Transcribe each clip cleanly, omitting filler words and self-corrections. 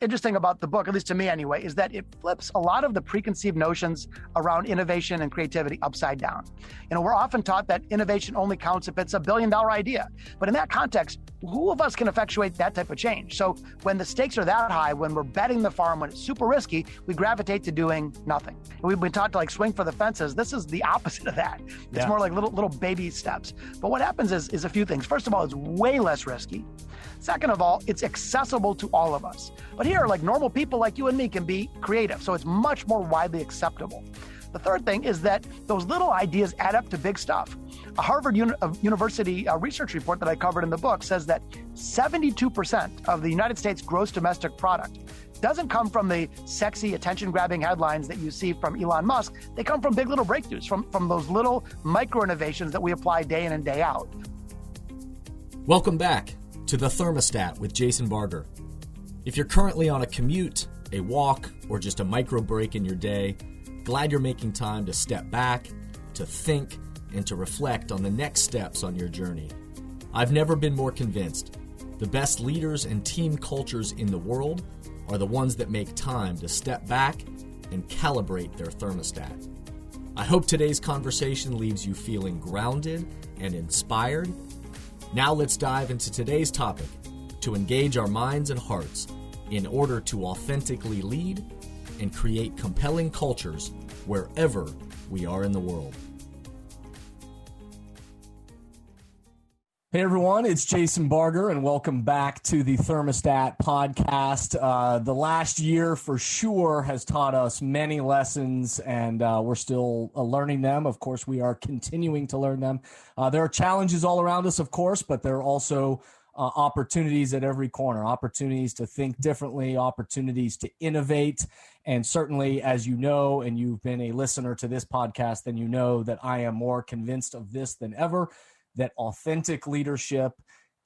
interesting about the book, at least to me anyway, is that it flips a lot of the preconceived notions around innovation and creativity upside down. We're often taught that innovation only counts if it's $1 billion idea. But in that context, who of us can effectuate that type of change? So when the stakes are that high, when we're betting the farm, when it's super risky, we gravitate to doing nothing. And we've been taught to swing for the fences. This is the opposite of that. It's more like little baby steps. But what happens is a few things. First of all, it's way less risky. Second of all, it's accessible to all of us. But here, normal people like you and me can be creative, so it's much more widely acceptable. The third thing is that those little ideas add up to big stuff. A Harvard University research report that I covered in the book says that 72% of the United States gross domestic product doesn't come from the sexy, attention-grabbing headlines that you see from Elon Musk. They come from big little breakthroughs, from those little micro-innovations that we apply day in and day out. Welcome back to The Thermostat with Jason Barger. If you're currently on a commute, a walk, or just a micro break in your day, glad you're making time to step back, to think, and to reflect on the next steps on your journey. I've never been more convinced. The best leaders and team cultures in the world are the ones that make time to step back and calibrate their thermostat. I hope today's conversation leaves you feeling grounded and inspired. Now let's dive into today's topic to engage our minds and hearts in order to authentically lead and create compelling cultures wherever we are in the world. Hey everyone, it's Jason Barger and welcome back to the Thermostat podcast. The last year for sure has taught us many lessons and we're still learning them. Of course, we are continuing to learn them. There are challenges all around us, of course, but there are also opportunities at every corner, opportunities to think differently, opportunities to innovate. And certainly, as you know, and you've been a listener to this podcast, then you know that I am more convinced of this than ever, that authentic leadership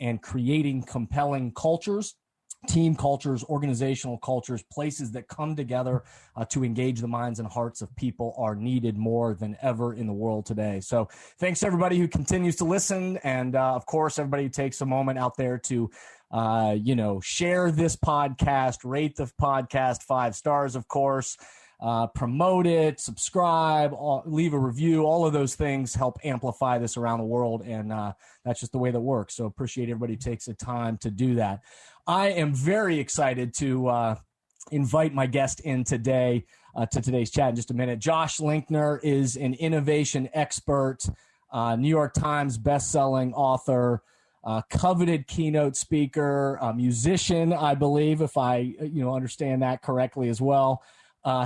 and creating compelling cultures, team cultures, organizational cultures, places that come together to engage the minds and hearts of people are needed more than ever in the world today. So thanks to everybody who continues to listen. And of course, everybody who takes a moment out there to, share this podcast, rate the podcast 5 stars, of course, promote it, subscribe, leave a review. All of those things help amplify this around the world. And that's just the way that works. So appreciate everybody who takes the time to do that. I am very excited to invite my guest in today to today's chat in just a minute. Josh Linkner is an innovation expert, New York Times bestselling author, coveted keynote speaker, musician, I believe, if I understand that correctly as well.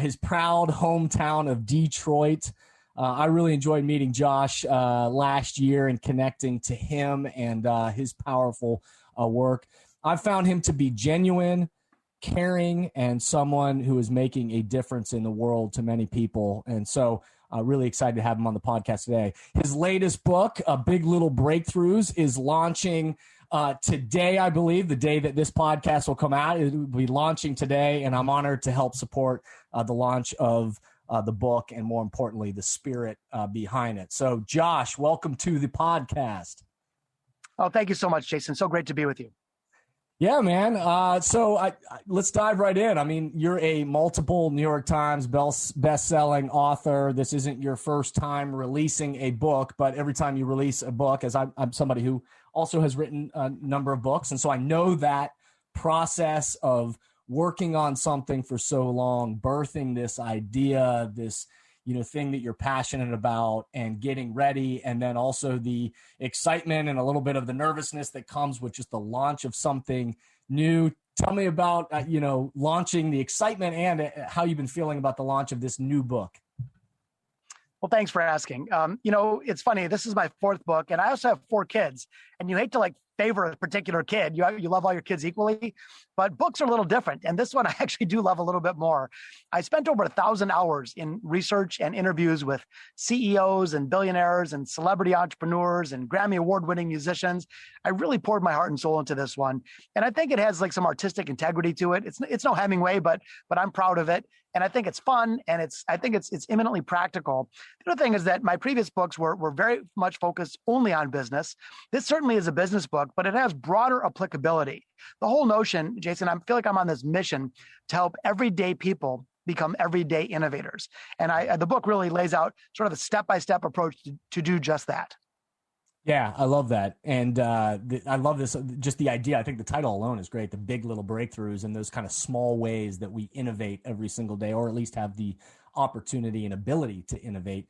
His proud hometown of Detroit. I really enjoyed meeting Josh last year and connecting to him and his powerful work. I found him to be genuine, caring, and someone who is making a difference in the world to many people. And so really excited to have him on the podcast today. His latest book, Big Little Breakthroughs, is launching today, I believe, the day that this podcast will come out. It will be launching today, and I'm honored to help support the launch of the book and, more importantly, the spirit behind it. So, Josh, welcome to the podcast. Oh, thank you so much, Jason. So great to be with you. Yeah, man. Let's dive right in. I mean, you're a multiple New York Times best-selling author. This isn't your first time releasing a book, but every time you release a book, as I'm somebody who also has written a number of books, and so I know that process of working on something for so long, birthing this idea, this thing that you're passionate about, and getting ready, and then also the excitement and a little bit of the nervousness that comes with just the launch of something new. Tell me about launching, the excitement, and how you've been feeling about the launch of this new book. Well, thanks for asking. It's funny. This is my 4th book, and I also have 4 kids. And you hate to favor a particular kid. You love all your kids equally, but books are a little different. And this one I actually do love a little bit more. I spent over 1,000 hours in research and interviews with CEOs and billionaires and celebrity entrepreneurs and Grammy award-winning musicians. I really poured my heart and soul into this one. And I think it has some artistic integrity to it. It's no Hemingway, but I'm proud of it. And I think it's fun, and I think it's eminently practical. The other thing is that my previous books were very much focused only on business. This certainly is a business book, book, but it has broader applicability. The whole notion, Jason, I feel like I'm on this mission to help everyday people become everyday innovators. And the book really lays out sort of a step-by-step approach to do just that. Yeah, I love that. And I love this, just the idea. I think the title alone is great. The big little breakthroughs and those kind of small ways that we innovate every single day, or at least have the opportunity and ability to innovate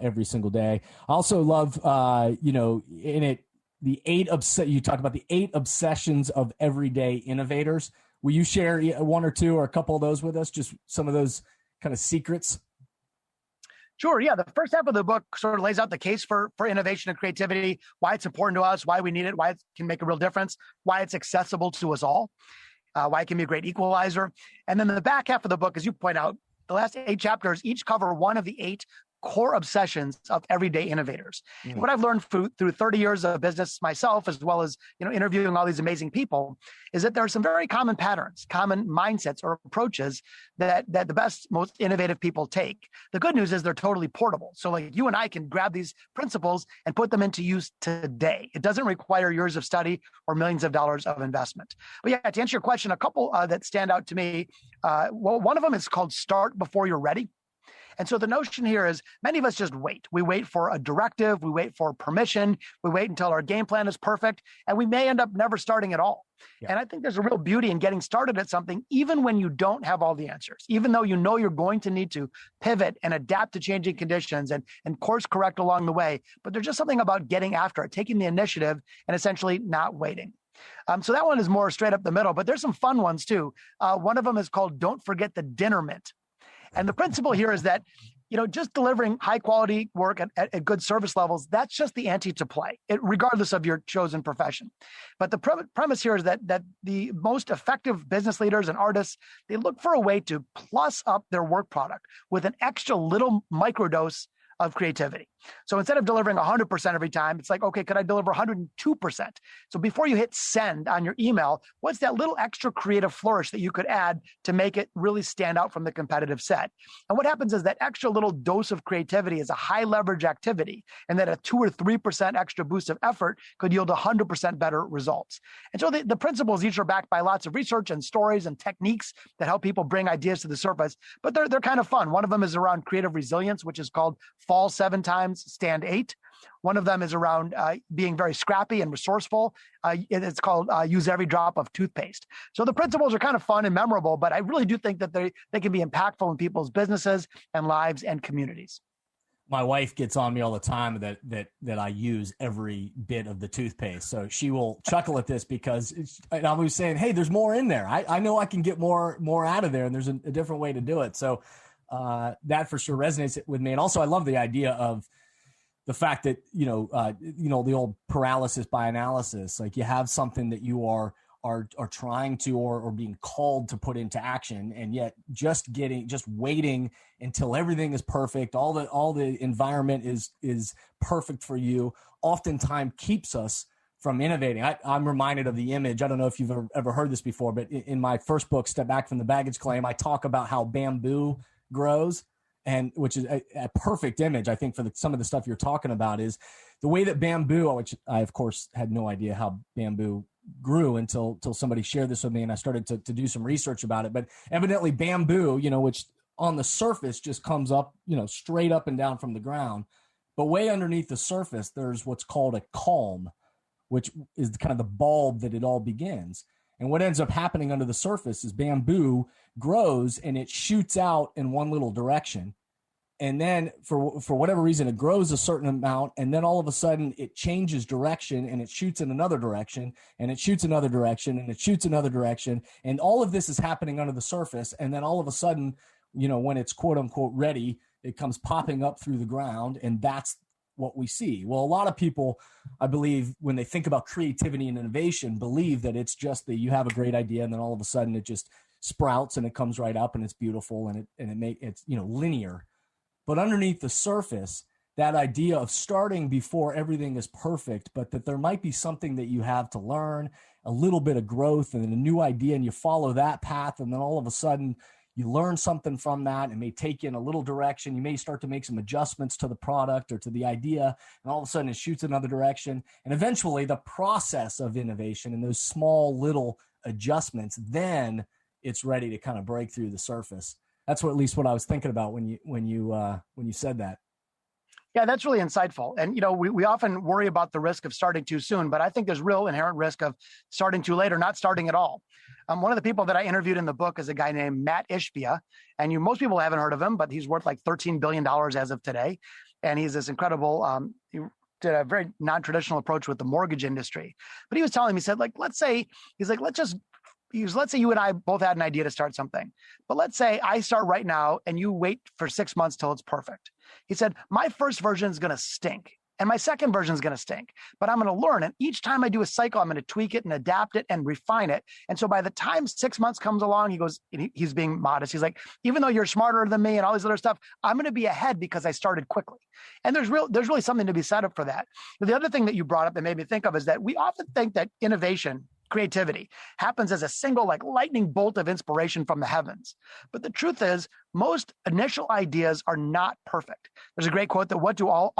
every single day. I also love, in it, you talk about the 8 obsessions of everyday innovators. Will you share one or two or a couple of those with us? Just some of those kind of secrets. Sure. Yeah. The first half of the book sort of lays out the case for innovation and creativity, why it's important to us, why we need it, why it can make a real difference, why it's accessible to us all, why it can be a great equalizer. And then the back half of the book, as you point out, the last 8 chapters each cover one of the 8 core obsessions of everyday innovators. Mm. What I've learned through 30 years of business myself, as well as interviewing all these amazing people, is that there are some very common patterns, common mindsets or approaches that the best, most innovative people take. The good news is they're totally portable. So like you and I can grab these principles and put them into use today. It doesn't require years of study or millions of dollars of investment. But yeah, to answer your question, a couple that stand out to me, one of them is called Start Before You're Ready. And so the notion here is many of us just wait. We wait for a directive. We wait for permission. We wait until our game plan is perfect. And we may end up never starting at all. Yeah. And I think there's a real beauty in getting started at something, even when you don't have all the answers, even though you know you're going to need to pivot and adapt to changing conditions and course correct along the way. But there's just something about getting after it, taking the initiative and essentially not waiting. So that one is more straight up the middle, but there's some fun ones too. One of them is called Don't Forget the Dinner Mint. And the principle here is that, just delivering high quality work at good service levels, that's just the ante to play, regardless of your chosen profession. But the premise here is that the most effective business leaders and artists, they look for a way to plus up their work product with an extra little microdose of creativity. So instead of delivering 100% every time, it's like, okay, could I deliver 102%? So before you hit send on your email, what's that little extra creative flourish that you could add to make it really stand out from the competitive set? And what happens is that extra little dose of creativity is a high leverage activity, and that a 2 or 3% extra boost of effort could yield 100% better results. And so the principles each are backed by lots of research and stories and techniques that help people bring ideas to the surface, but they're kind of fun. One of them is around creative resilience, which is called fall 7 times, stand 8. One of them is around being very scrappy and resourceful. It's called use every drop of toothpaste. So the principles are kind of fun and memorable, but I really do think that they can be impactful in people's businesses and lives and communities. My wife gets on me all the time that I use every bit of the toothpaste. So she will chuckle at this because and I'm always saying, hey, there's more in there. I know I can get more out of there, and there's a different way to do it. So that for sure resonates with me. And also I love the idea of the fact that, the old paralysis by analysis, like you have something that you are trying to, or being called to put into action. And yet just waiting until everything is perfect. All the environment is perfect for you, oftentimes keeps us from innovating. I'm reminded of the image. I don't know if you've ever heard this before, but in my first book, Step Back from the Baggage Claim, I talk about how bamboo grows, and which is a perfect image, I think, for some of the stuff you're talking about, is the way that bamboo, which I, of course, had no idea how bamboo grew until somebody shared this with me, and I started to do some research about it. But evidently bamboo, which on the surface just comes up, straight up and down from the ground. But way underneath the surface, there's what's called a culm, which is kind of the bulb that it all begins. And what ends up happening under the surface is bamboo grows and it shoots out in one little direction. And then for whatever reason, it grows a certain amount. And then all of a sudden it changes direction and it shoots in another direction, and it shoots another direction, and it shoots another direction. And all of this is happening under the surface. And then all of a sudden, when it's quote unquote ready, it comes popping up through the ground. And that's what we see. Well, a lot of people, I believe, when they think about creativity and innovation, believe that it's just that you have a great idea and then all of a sudden it just sprouts and it comes right up and it's beautiful and it's linear. But underneath the surface, that idea of starting before everything is perfect, but that there might be something that you have to learn, a little bit of growth and a new idea, and you follow that path, and then all of a sudden you learn something from that and may take you in a little direction. You may start to make some adjustments to the product or to the idea, and all of a sudden it shoots another direction. And eventually the process of innovation and those small little adjustments, then it's ready to kind of break through the surface. That's at least what I was thinking about when you said that. Yeah, that's really insightful. And, we often worry about the risk of starting too soon, but I think there's real inherent risk of starting too late or not starting at all. One of the people that I interviewed in the book is a guy named Matt Ishbia. And most people haven't heard of him, but he's worth like $13 billion as of today. And he's this incredible, he did a very non-traditional approach with the mortgage industry. But he was telling me, he said, let's say you and I both had an idea to start something, but let's say I start right now and you wait for 6 months till it's perfect. He said, my first version is going to stink and my second version is going to stink, but I'm going to learn. And each time I do a cycle, I'm going to tweak it and adapt it and refine it. And so by the time 6 months comes along, he goes, he's being modest. He's like, even though you're smarter than me and all these other stuff, I'm going to be ahead because I started quickly. And there's really something to be said up for that. The other thing that you brought up that made me think of is that we often think that innovation, creativity happens as a single lightning bolt of inspiration from the heavens. But the truth is, most initial ideas are not perfect. There's a great quote that what do all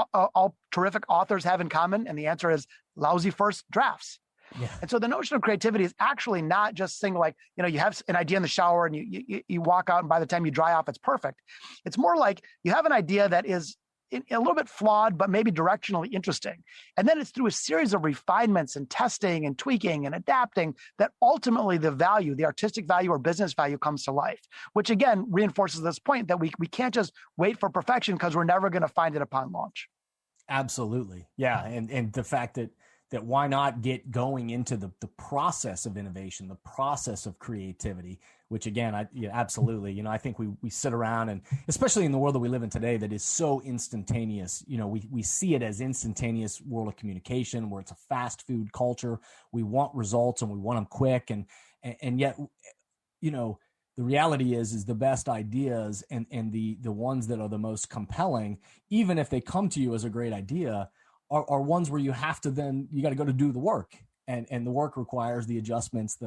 terrific authors have in common? And the answer is lousy first drafts. Yeah. And so the notion of creativity is actually not just single, you have an idea in the shower and you walk out and by the time you dry off, it's perfect. It's more like you have an idea that is a little bit flawed, but maybe directionally interesting. And then it's through a series of refinements and testing and tweaking and adapting that ultimately the artistic value or business value comes to life, which again reinforces this point that we can't just wait for perfection because we're never going to find it upon launch. Absolutely. Yeah. And the fact that why not get going into the process of innovation, the process of creativity, which again, absolutely, I think we sit around and especially in the world that we live in today that is so instantaneous, we see it as instantaneous world of communication where it's a fast food culture. We want results and we want them quick. And yet, the reality is the best ideas and the ones that are the most compelling, even if they come to you as a great idea, are ones where you got to go to do the work, and the work requires the adjustments.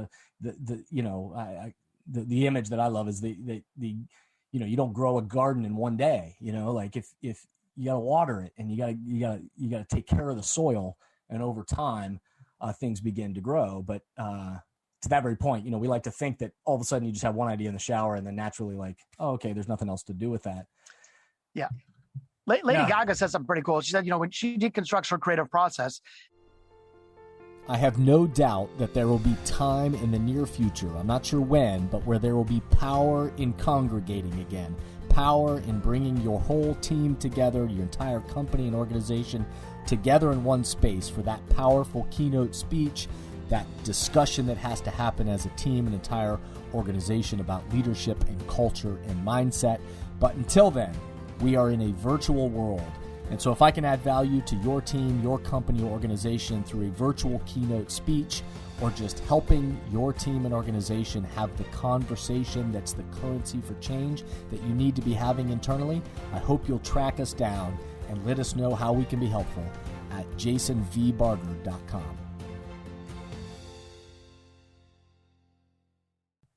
The image that I love is you don't grow a garden in one day. If you got to water it and you got to take care of the soil, and over time things begin to grow. But to that very point, we like to think that all of a sudden you just have one idea in the shower and then naturally okay, there's nothing else to do with that. Yeah. Lady Gaga said something pretty cool. She said, when she deconstructs her creative process. I have no doubt that there will be time in the near future, I'm not sure when, but where there will be power in congregating again, power in bringing your whole team together, your entire company and organization together in one space for that powerful keynote speech, that discussion that has to happen as a team, an entire organization about leadership and culture and mindset. But until then, we are in a virtual world. And so if I can add value to your team, your company, or organization through a virtual keynote speech, or just helping your team and organization have the conversation that's the currency for change that you need to be having internally, I hope you'll track us down and let us know how we can be helpful at jasonvbarger.com.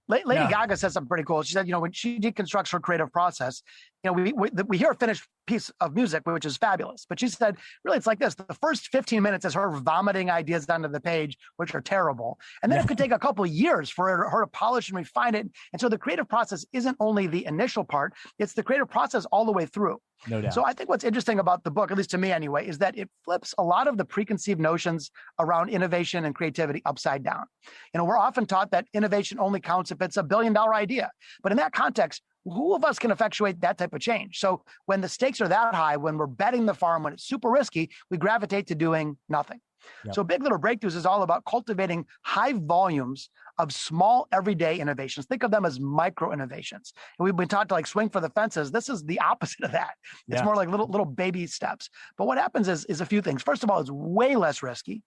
Lady Gaga said something pretty cool. She said, when she deconstructs her creative process, we hear a finished piece of music, which is fabulous. But she said, really, it's like this. The first 15 minutes is her vomiting ideas onto the page, which are terrible. And then it could take a couple of years for her to polish and refine it. And so the creative process isn't only the initial part, it's the creative process all the way through. No doubt. So I think what's interesting about the book, at least to me anyway, is that it flips a lot of the preconceived notions around innovation and creativity upside down. We're often taught that innovation only counts if it's $1 billion idea. But in that context, who of us can effectuate that type of change? So when the stakes are that high, when we're betting the farm, when it's super risky, we gravitate to doing nothing. Yep. So Big Little Breakthroughs is all about cultivating high volumes of small everyday innovations. Think of them as micro innovations. And we've been taught to swing for the fences. This is the opposite of that. It's more like little baby steps. But what happens is a few things. First of all, it's way less risky.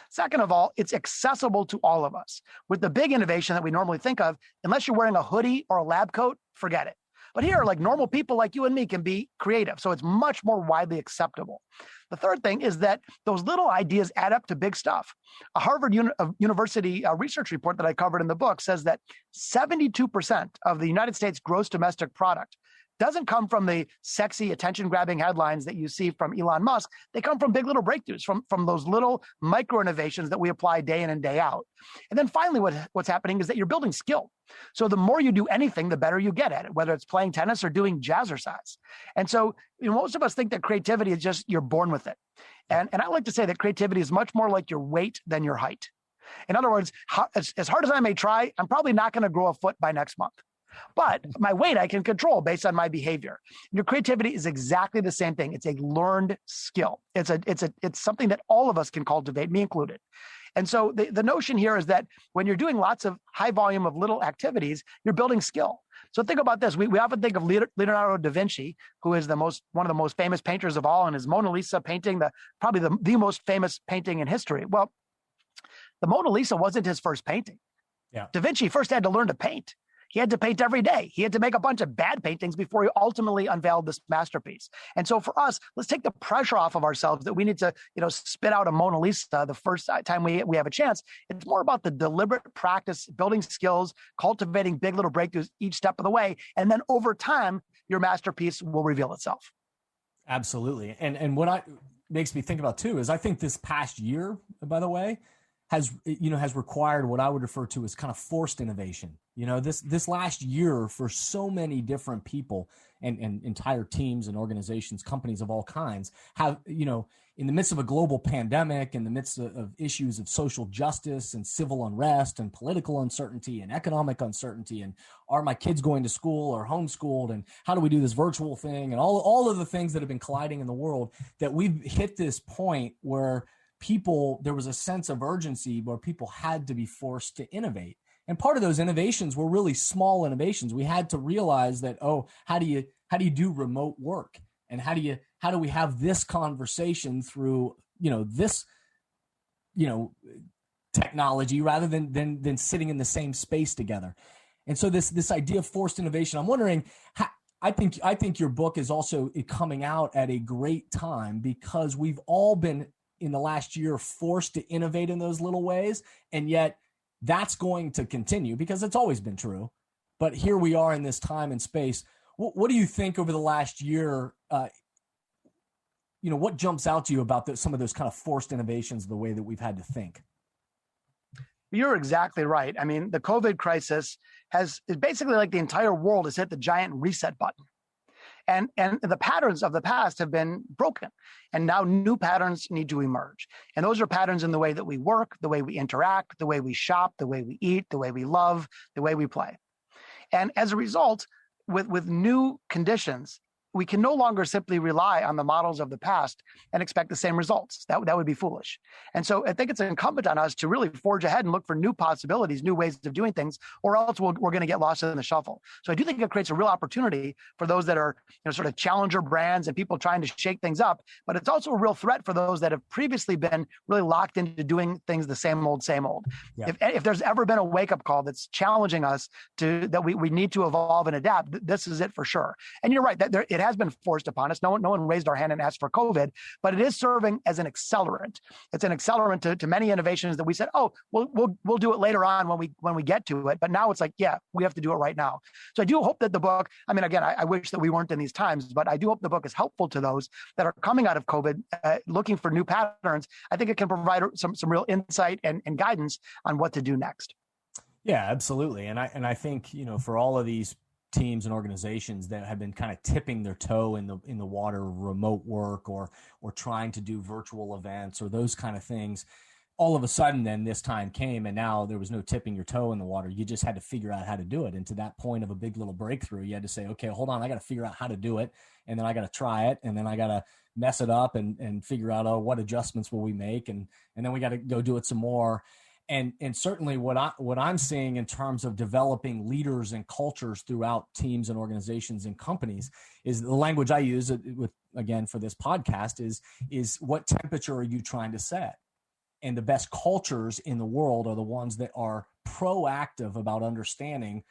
Second of all, it's accessible to all of us. With the big innovation that we normally think of, unless you're wearing a hoodie or a lab coat, forget it. But here, normal people like you and me can be creative. So it's much more widely acceptable. The third thing is that those little ideas add up to big stuff. A Harvard University research report that I covered in the book says that 72% of the United States gross domestic product doesn't come from the sexy attention-grabbing headlines that you see from Elon Musk. They come from big little breakthroughs, from those little micro innovations that we apply day in and day out. And then finally, what's happening is that you're building skill. So the more you do anything, the better you get at it, whether it's playing tennis or doing jazzercise. And so most of us think that creativity is just you're born with it. And I like to say that creativity is much more like your weight than your height. In other words, as hard as I may try, I'm probably not going to grow a foot by next month. But my weight I can control based on my behavior. Your creativity is exactly the same thing. It's a learned skill. It's something that all of us can cultivate, me included. And so the notion here is that when you're doing lots of high volume of little activities, you're building skill. So think about this. We often think of Leonardo da Vinci, who is one of the most famous painters of all, and his Mona Lisa painting, probably the most famous painting in history. Well, the Mona Lisa wasn't his first painting. Yeah. Da Vinci first had to learn to paint. He had to paint every day. He had to make a bunch of bad paintings before he ultimately unveiled this masterpiece. And so for us, let's take the pressure off of ourselves that we need to, spit out a Mona Lisa the first time we have a chance. It's more about the deliberate practice, building skills, cultivating big little breakthroughs each step of the way. And then over time, your masterpiece will reveal itself. Absolutely. And what makes me think about too is I think this past year, by the way, has required what I would refer to as kind of forced innovation. This last year for so many different people and entire teams and organizations, companies of all kinds have, in the midst of a global pandemic, in the midst of issues of social justice and civil unrest and political uncertainty and economic uncertainty, and are my kids going to school or homeschooled, and how do we do this virtual thing, and all of the things that have been colliding in the world, that we've hit this point where there was a sense of urgency where people had to be forced to innovate. And part of those innovations were really small innovations. We had to realize that, how do you do remote work? And how do we have this conversation through, this, technology rather than sitting in the same space together. And so this idea of forced innovation, I'm wondering I think your book is also coming out at a great time, because we've all been in the last year forced to innovate in those little ways. And yet that's going to continue because it's always been true. But here we are in this time and space. What do you think over the last year? What jumps out to you about some of those kind of forced innovations, the way that we've had to think? You're exactly right. I mean, the COVID crisis is basically like the entire world has hit the giant reset button. And the patterns of the past have been broken. And now new patterns need to emerge. And those are patterns in the way that we work, the way we interact, the way we shop, the way we eat, the way we love, the way we play. And as a result, with new conditions, we can no longer simply rely on the models of the past and expect the same results. That would be foolish. And so I think it's incumbent on us to really forge ahead and look for new possibilities, new ways of doing things, or else we're going to get lost in the shuffle. So I do think it creates a real opportunity for those that are sort of challenger brands and people trying to shake things up. But it's also a real threat for those that have previously been really locked into doing things the same old. Yeah. If there's ever been a wake-up call that's challenging us that we need to evolve and adapt, this is it for sure. And you're right, that it has been forced upon us. No one raised our hand and asked for COVID, but it is serving as an accelerant. It's an accelerant to many innovations that we said, we'll do it later on when we get to it. But now it's like, yeah, we have to do it right now. So I do hope that the book, I wish that we weren't in these times, but I do hope the book is helpful to those that are coming out of COVID, looking for new patterns. I think it can provide some real insight and guidance on what to do next. Yeah, absolutely. And I think, for all of these teams and organizations that have been kind of tipping their toe in the water, remote work or trying to do virtual events or those kind of things, all of a sudden then this time came and now there was no tipping your toe in the water. You just had to figure out how to do it. And to that point of a big little breakthrough, you had to say, okay, hold on, I got to figure out how to do it. And then I got to try it. And then I got to mess it up and figure out, what adjustments will we make? And then we got to go do it some more. And certainly what I'm seeing in terms of developing leaders and cultures throughout teams and organizations and companies is the language I use for this podcast is what temperature are you trying to set? And the best cultures in the world are the ones that are proactive about understanding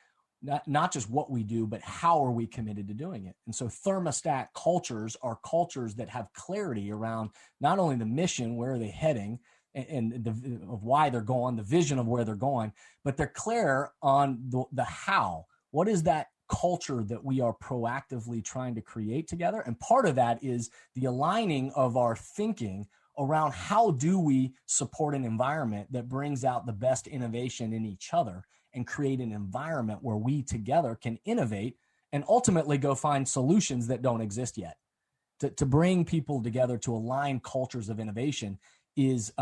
not just what we do, but how are we committed to doing it. And so thermostat cultures are cultures that have clarity around not only the mission, where are they heading, and of why they're going, the vision of where they're going, but they're clear on the how. What is that culture that we are proactively trying to create together? And part of that is the aligning of our thinking around how do we support an environment that brings out the best innovation in each other and create an environment where we together can innovate and ultimately go find solutions that don't exist yet. To bring people together to align cultures of innovation is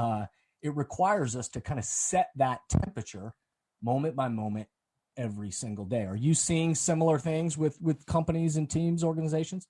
it requires us to kind of set that temperature moment by moment every single day. Are you seeing similar things with companies and teams, organizations?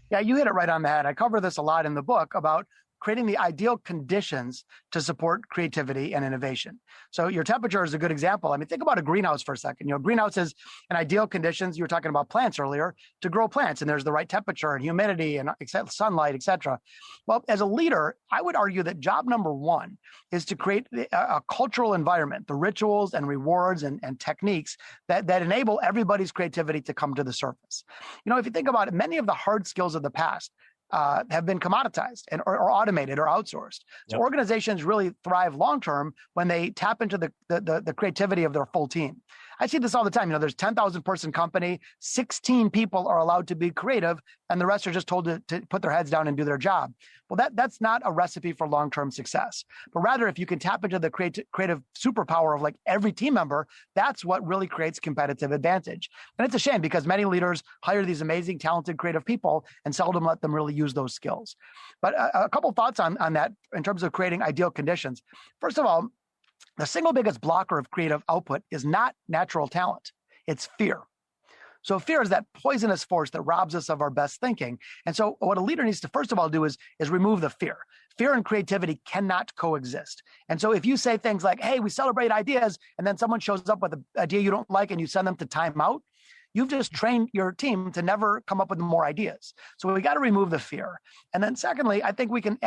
Yeah, you hit it right on the head. I cover this a lot in the book about creating the ideal conditions to support creativity and innovation. So your temperature is a good example. I mean, think about a greenhouse for a second. Greenhouse is an ideal conditions. You were talking about plants earlier, to grow plants, and there's the right temperature and humidity and sunlight, et cetera. Well, as a leader, I would argue that job number one is to create a cultural environment, the rituals and rewards and techniques that enable everybody's creativity to come to the surface. If you think about it, many of the hard skills of the past have been commoditized or automated or outsourced. So organizations really thrive long-term when they tap into the creativity of their full team. I see this all the time. There's 10,000 person company, 16 people are allowed to be creative, and the rest are just told to put their heads down and do their job. Well, that's not a recipe for long-term success. But rather, if you can tap into the creative superpower of like every team member, that's what really creates competitive advantage. And it's a shame because many leaders hire these amazing, talented, creative people and seldom let them really use those skills. But a couple thoughts on that in terms of creating ideal conditions. First of all, the single biggest blocker of creative output is not natural talent. It's fear. So fear is that poisonous force that robs us of our best thinking. And so what a leader needs to first of all do is remove the fear. Fear and creativity cannot coexist. And so if you say things like, hey, we celebrate ideas, and then someone shows up with an idea you don't like and you send them to timeout, you've just trained your team to never come up with more ideas. So we got to remove the fear. And then secondly, I think we can,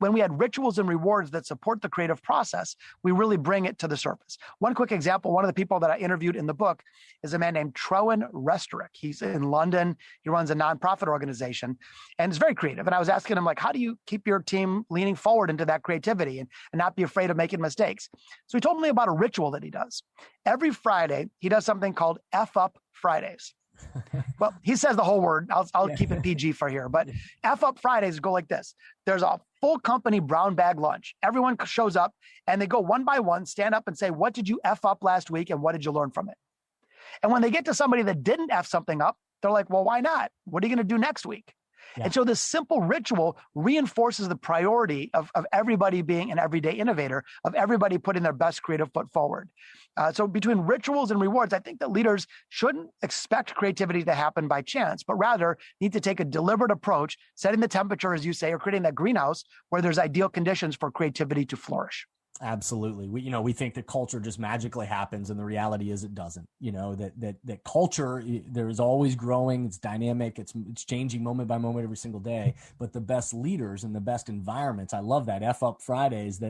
when we had rituals and rewards that support the creative process, we really bring it to the surface. One quick example, one of the people that I interviewed in the book is a man named Trowan Restorick. He's in London. He runs a nonprofit organization and is very creative. And I was asking him, like, how do you keep your team leaning forward into that creativity and not be afraid of making mistakes? So he told me about a ritual that he does. Every Friday, he does something called F Up Fridays. Well, he says the whole word. I'll keep it PG for here. But F Up Fridays go like this. There's a full company brown bag lunch. Everyone shows up and they go one by one, stand up and say, what did you F up last week and what did you learn from it? And when they get to somebody that didn't F something up, they're like, well, why not? What are you going to do next week? Yeah. And so this simple ritual reinforces the priority of everybody being an everyday innovator, of everybody putting their best creative foot forward. So between rituals and rewards, I think that leaders shouldn't expect creativity to happen by chance, but rather need to take a deliberate approach, setting the temperature, as you say, or creating that greenhouse where there's ideal conditions for creativity to flourish. Absolutely. We think that culture just magically happens, and the reality is it doesn't. That culture, there is always growing, it's dynamic, it's changing moment by moment every single day. But the best leaders and the best environments, I love that F Up Fridays,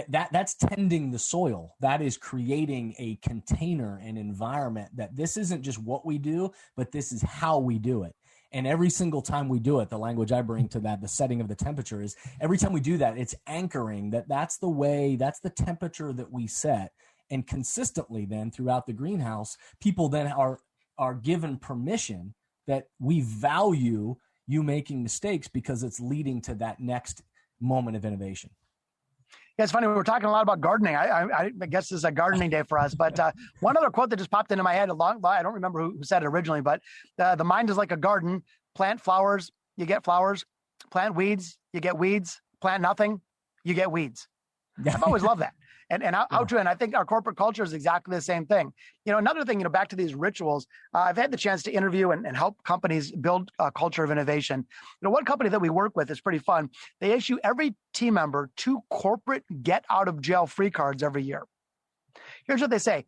that's tending the soil. That is creating a container and environment that this isn't just what we do, but this is how we do it. And every single time we do it, the language I bring to that, the setting of the temperature, is every time we do that, it's anchoring that's the way, that's the temperature that we set. And consistently then throughout the greenhouse, people then are given permission that we value you making mistakes because it's leading to that next moment of innovation. Yeah, it's funny. We're talking a lot about gardening. I guess this is a gardening day for us. But one other quote that just popped into my head, I don't remember who said it originally, but the mind is like a garden. Plant flowers, you get flowers. Plant weeds, you get weeds. Plant nothing, you get weeds. I've always loved that. And how true. And I think our corporate culture is exactly the same thing. Another thing, back to these rituals, I've had the chance to interview and help companies build a culture of innovation. One company that we work with is pretty fun. They issue every team member 2 corporate get out of jail free cards every year. Here's what they say.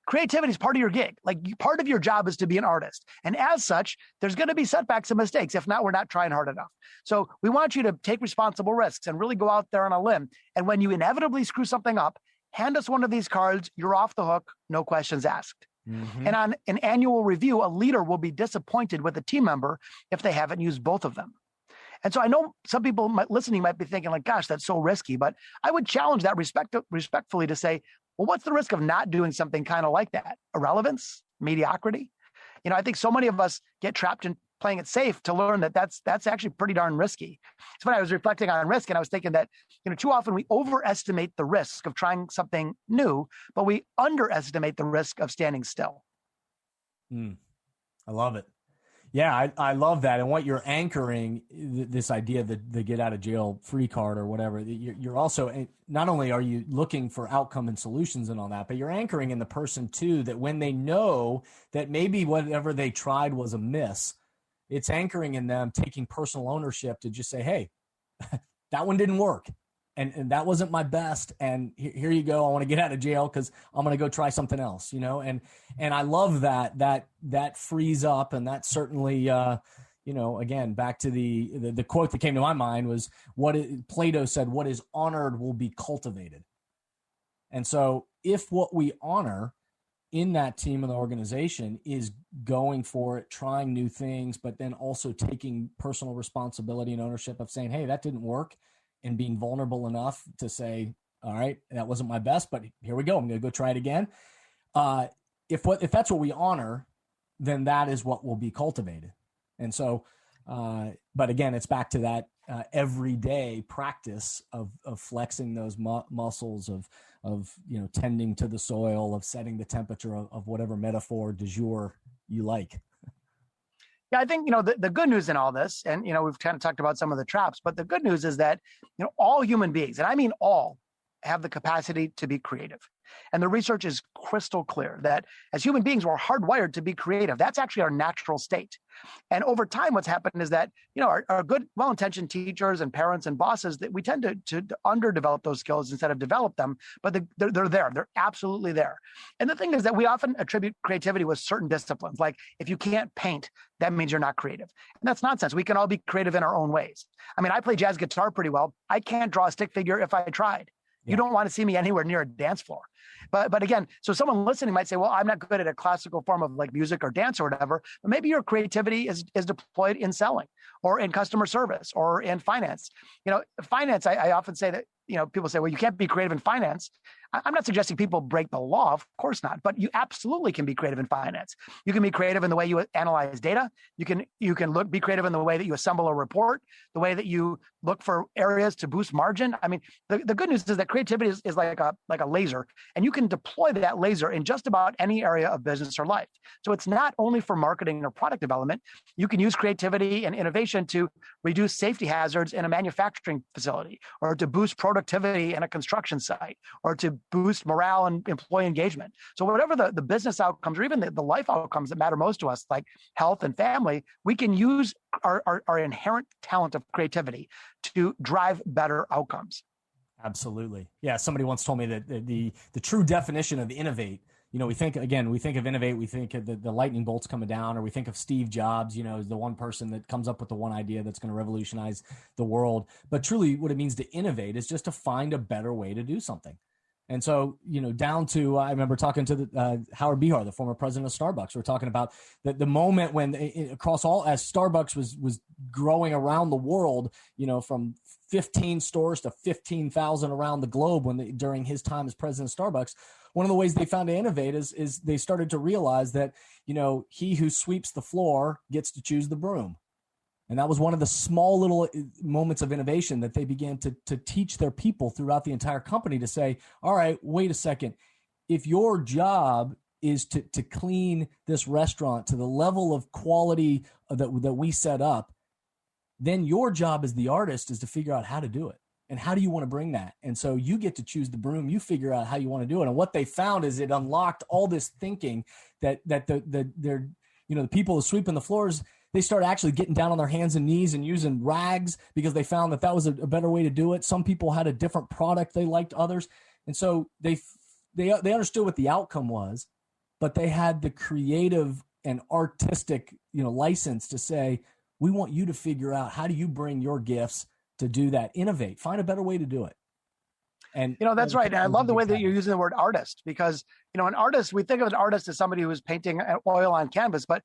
Creativity is part of your gig. Like, part of your job is to be an artist. And as such, there's going to be setbacks and mistakes. If not, we're not trying hard enough. So we want you to take responsible risks and really go out there on a limb. And when you inevitably screw something up, hand us one of these cards. You're off the hook. No questions asked. Mm-hmm. And on an annual review, a leader will be disappointed with a team member if they haven't used both of them. And so I know some people listening might be thinking like, gosh, that's so risky, but I would challenge that respectfully to say, well, what's the risk of not doing something kind of like that? Irrelevance, mediocrity. I think so many of us get trapped in playing it safe to learn that that's actually pretty darn risky. So when I was reflecting on risk, and I was thinking that, too often we overestimate the risk of trying something new, but we underestimate the risk of standing still. I love it. Yeah, I love that. And what you're anchoring, this idea of the get out of jail free card or whatever, you're also, not only are you looking for outcome and solutions and all that, but you're anchoring in the person too, that when they know that maybe whatever they tried was a miss, it's anchoring in them taking personal ownership to just say, hey, that one didn't work. And that wasn't my best. And here you go. I want to get out of jail because I'm going to go try something else, and I love that frees up. And that certainly, again, back to the quote that came to my mind was Plato said, what is honored will be cultivated. And so if what we honor in that team and the organization is going for it, trying new things, but then also taking personal responsibility and ownership of saying, hey, that didn't work, and being vulnerable enough to say, all right, that wasn't my best, but here we go. I'm going to go try it again. If that's what we honor, then that is what will be cultivated. And so, but again, it's back to that everyday practice of flexing those muscles of tending to the soil, of setting the temperature of whatever metaphor du jour you like. Yeah, I think, the good news in all this, and, we've kind of talked about some of the traps, but the good news is that, all human beings, and I mean all, have the capacity to be creative. And the research is crystal clear that as human beings, we're hardwired to be creative. That's actually our natural state. And over time, what's happened is that, our good, well-intentioned teachers and parents and bosses, that we tend to underdevelop those skills instead of develop them, but they're there. They're absolutely there. And the thing is that we often attribute creativity with certain disciplines. Like if you can't paint, that means you're not creative. And that's nonsense. We can all be creative in our own ways. I mean, I play jazz guitar pretty well. I can't draw a stick figure if I tried. Yeah. You don't want to see me anywhere near a dance floor. But again, so someone listening might say, well, I'm not good at a classical form of like music or dance or whatever, but maybe your creativity is deployed in selling or in customer service or in finance. Finance, I often say that, people say, well, you can't be creative in finance. I'm not suggesting people break the law, of course not, but you absolutely can be creative in finance. You can be creative in the way you analyze data. You can be creative in the way that you assemble a report, the way that you look for areas to boost margin. I mean, the good news is that creativity is like a laser, and you can deploy that laser in just about any area of business or life. So it's not only for marketing or product development. You can use creativity and innovation to reduce safety hazards in a manufacturing facility, or to boost productivity in a construction site, or to boost morale and employee engagement. So whatever the business outcomes, or even the life outcomes that matter most to us, like health and family, we can use our inherent talent of creativity to drive better outcomes. Absolutely. Yeah. Somebody once told me that the true definition of innovate, we think of innovate, we think of the lightning bolts coming down, or we think of Steve Jobs, as the one person that comes up with the one idea that's going to revolutionize the world. But truly what it means to innovate is just to find a better way to do something. And so, down to, I remember talking to Howard Behar, the former president of Starbucks. We're talking about the moment when across all, as Starbucks was growing around the world, from 15 stores to 15,000 around the globe during his time as president of Starbucks. One of the ways they found to innovate is they started to realize that, he who sweeps the floor gets to choose the broom. And that was one of the small little moments of innovation that they began to teach their people throughout the entire company to say, all right, wait a second. If your job is to clean this restaurant to the level of quality that we set up, then your job as the artist is to figure out how to do it. And how do you want to bring that? And so you get to choose the broom. You figure out how you want to do it. And what they found is it unlocked all this thinking that the people sweeping the floors, they started actually getting down on their hands and knees and using rags because they found that was a better way to do it. Some people had a different product they liked others. And so they understood what the outcome was, but they had the creative and artistic, license to say, we want you to figure out how do you bring your gifts to do that, innovate, find a better way to do it. And that's right. And I love the way that you're using the word artist, because an artist, we think of an artist as somebody who is painting oil on canvas, but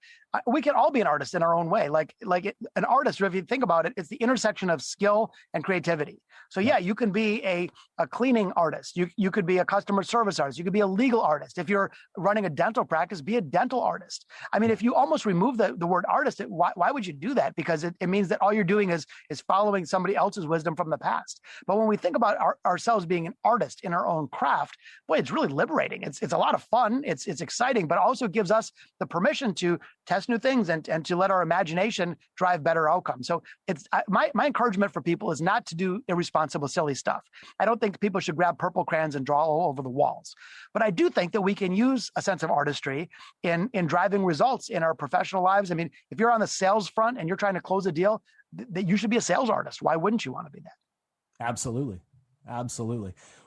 we can all be an artist in our own way. An artist, if you think about it, it's the intersection of skill and creativity. So yeah, you can be a cleaning artist. You could be a customer service artist. You could be a legal artist. If you're running a dental practice, be a dental artist. I mean, if you almost remove the word artist, why would you do that? Because it means that all you're doing is following somebody else's wisdom from the past. But when we think about ourselves being an artist in our own craft, boy, it's really liberating. It's a lot of fun. It's exciting, but also gives us the permission to test new things and to let our imagination drive better outcomes. So it's my encouragement for people is not to do irresponsible, silly stuff. I don't think people should grab purple crayons and draw all over the walls. But I do think that we can use a sense of artistry in driving results in our professional lives. I mean, if you're on the sales front and you're trying to close a deal, that you should be a sales artist. Why wouldn't you want to be that? Absolutely.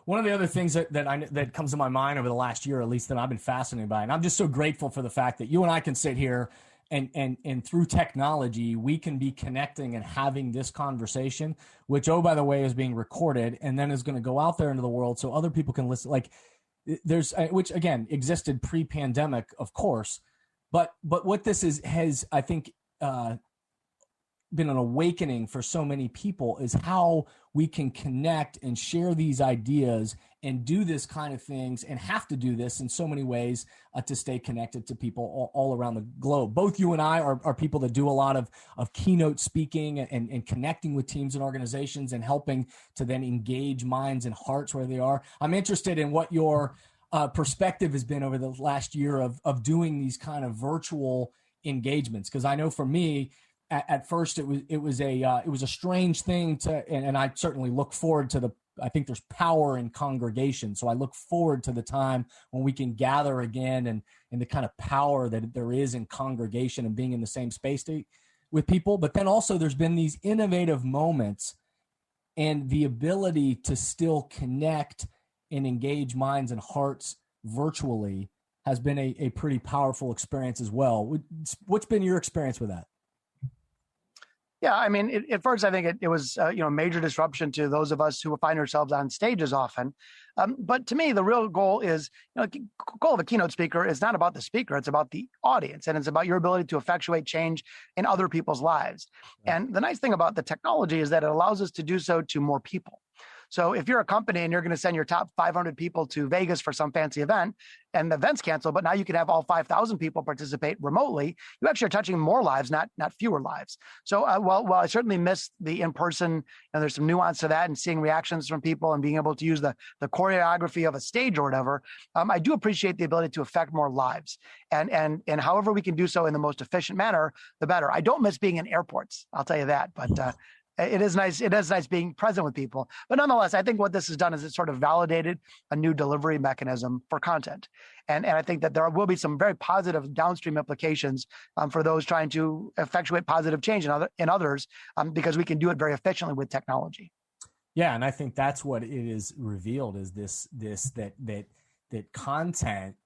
One of the other things that comes to my mind over the last year, at least, that I've been fascinated by, and I'm just so grateful for the fact that you and I can sit here and through technology, we can be connecting and having this conversation, which, oh, by the way, is being recorded and then is going to go out there into the world so other people can listen. Like there's, which again existed pre-pandemic, of course, but what this has, I think, been an awakening for so many people is how we can connect and share these ideas and do this kind of things and have to do this in so many ways to stay connected to people all around the globe. Both you and I are people that do a lot of keynote speaking and connecting with teams and organizations and helping to then engage minds and hearts where they are. I'm interested in what your perspective has been over the last year of doing these kind of virtual engagements. Because I know for me, at first it was a strange thing and I certainly look forward to I think there's power in congregation. So I look forward to the time when we can gather again and the kind of power that there is in congregation and being in the same space with people. But then also there's been these innovative moments and the ability to still connect and engage minds and hearts virtually has been a pretty powerful experience as well. What's been your experience with that? Yeah, I mean, at first, I think it was a major disruption to those of us who find ourselves on stages often. But to me, the real goal is, the goal of a keynote speaker is not about the speaker; it's about the audience, and it's about your ability to effectuate change in other people's lives. Right. And the nice thing about the technology is that it allows us to do so to more people. So if you're a company and you're going to send your top 500 people to Vegas for some fancy event and the event's canceled, but now you can have all 5,000 people participate remotely, you actually are touching more lives, not fewer lives. So while I certainly miss the in-person, and there's some nuance to that and seeing reactions from people and being able to use the choreography of a stage or whatever, I do appreciate the ability to affect more lives. And however we can do so in the most efficient manner, the better. I don't miss being in airports, I'll tell you that, but it is nice. It is nice being present with people. But nonetheless, I think what this has done is it sort of validated a new delivery mechanism for content. And I think that there will be some very positive downstream implications for those trying to effectuate positive change in others because we can do it very efficiently with technology. Yeah, and I think that's what it is revealed is that content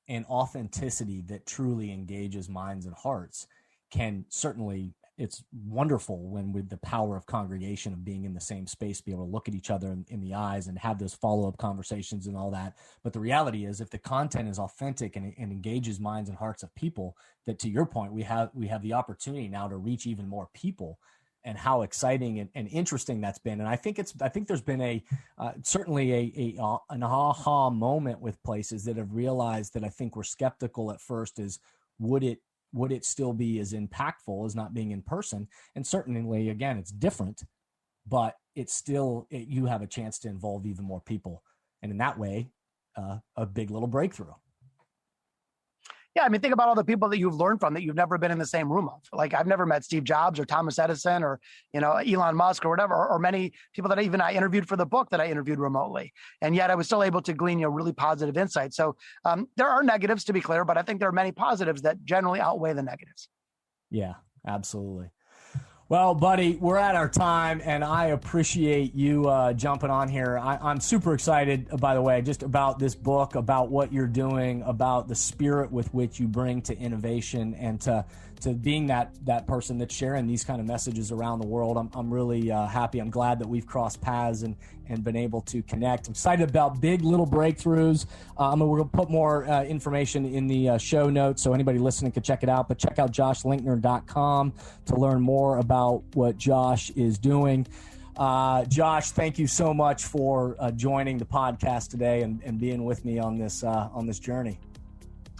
and authenticity that truly engages minds and hearts can certainly. It's wonderful when with the power of congregation of being in the same space, be able to look at each other in the eyes and have those follow-up conversations and all that. But the reality is if the content is authentic and engages minds and hearts of people, that to your point, we have the opportunity now to reach even more people and how exciting and interesting that's been. And I think there's been certainly an aha moment with places that have realized that I think were skeptical at first is would it still be as impactful as not being in person? And certainly, again, it's different, but it's still, you have a chance to involve even more people. And in that way, a big little breakthrough. Yeah, I mean, think about all the people that you've learned from that you've never been in the same room of. Like I've never met Steve Jobs or Thomas Edison or, Elon Musk or whatever, or many people that I interviewed for the book that I interviewed remotely. And yet I was still able to glean, really positive insights. So there are negatives to be clear, but I think there are many positives that generally outweigh the negatives. Yeah, absolutely. Well, buddy, we're at our time, and I appreciate you jumping on here. I'm super excited, by the way, just about this book, about what you're doing, about the spirit with which you bring to innovation and to being that person that's sharing these kind of messages around the world. I'm really happy. I'm glad that we've crossed paths and and been able to connect. I'm excited about Big Little Breakthroughs. We're going to put more information in the show notes so anybody listening can check it out. But check out joshlinkner.com to learn more about what Josh is doing. Josh, thank you so much for joining the podcast today and being with me on this journey.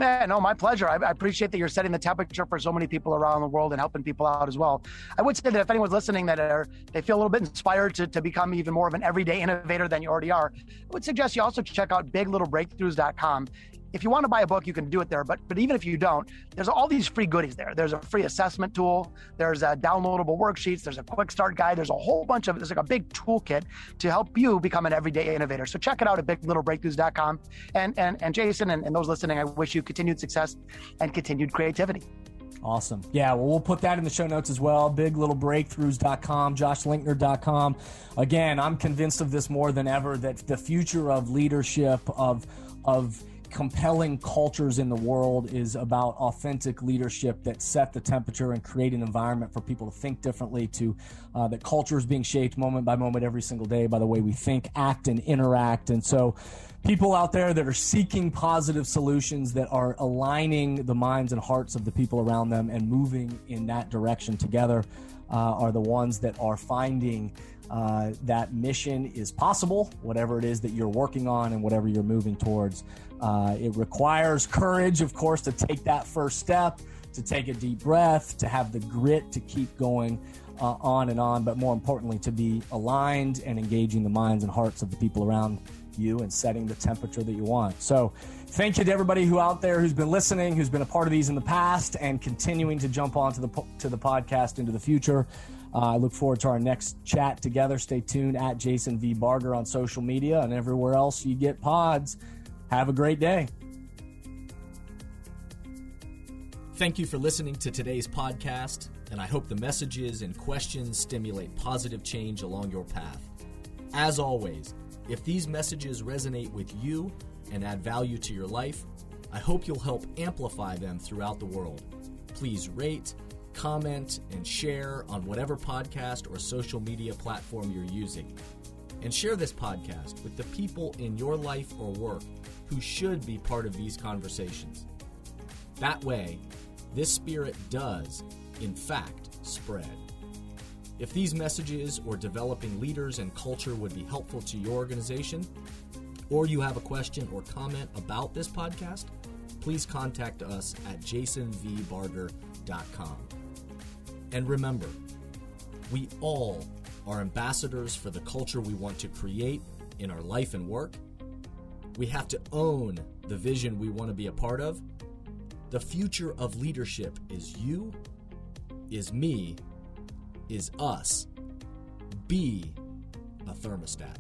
Yeah, no, my pleasure. I appreciate that you're setting the temperature for so many people around the world and helping people out as well. I would say that if anyone's listening they feel a little bit inspired to become even more of an everyday innovator than you already are, I would suggest you also check out biglittlebreakthroughs.com. If you want to buy a book, you can do it there. But even if you don't, there's all these free goodies there. There's a free assessment tool. There's downloadable worksheets. There's a quick start guide. There's a whole bunch of, there's like a big toolkit to help you become an everyday innovator. So check it out at biglittlebreakthroughs.com. And Jason and those listening, I wish you continued success and continued creativity. Awesome. Yeah, well, we'll put that in the show notes as well. biglittlebreakthroughs.com, joshlinkner.com. Again, I'm convinced of this more than ever, that the future of leadership, of compelling cultures in the world is about authentic leadership that set the temperature and create an environment for people to think differently, to that culture is being shaped moment by moment every single day by the way we think, act, and interact. And so people out there that are seeking positive solutions, that are aligning the minds and hearts of the people around them and moving in that direction together are the ones that are finding that mission is possible, whatever it is that you're working on and whatever you're moving towards. It requires courage, of course, to take that first step, to take a deep breath, to have the grit to keep going on and on, but more importantly, to be aligned and engaging the minds and hearts of the people around you and setting the temperature that you want. So thank you to everybody who out there who's been listening, who's been a part of these in the past and continuing to jump on to the podcast into the future. I look forward to our next chat together. Stay tuned at Jason V. Barger on social media and everywhere else you get pods. Have a great day. Thank you for listening to today's podcast, and I hope the messages and questions stimulate positive change along your path. As always, if these messages resonate with you and add value to your life, I hope you'll help amplify them throughout the world. Please rate, comment, and share on whatever podcast or social media platform you're using. And share this podcast with the people in your life or work who should be part of these conversations. That way, this spirit does, in fact, spread. If these messages or developing leaders and culture would be helpful to your organization, or you have a question or comment about this podcast, please contact us at jasonvbarger.com. And remember, we all are ambassadors for the culture we want to create in our life and work. We have to own the vision we want to be a part of. The future of leadership is you, is me, is us. Be a thermostat.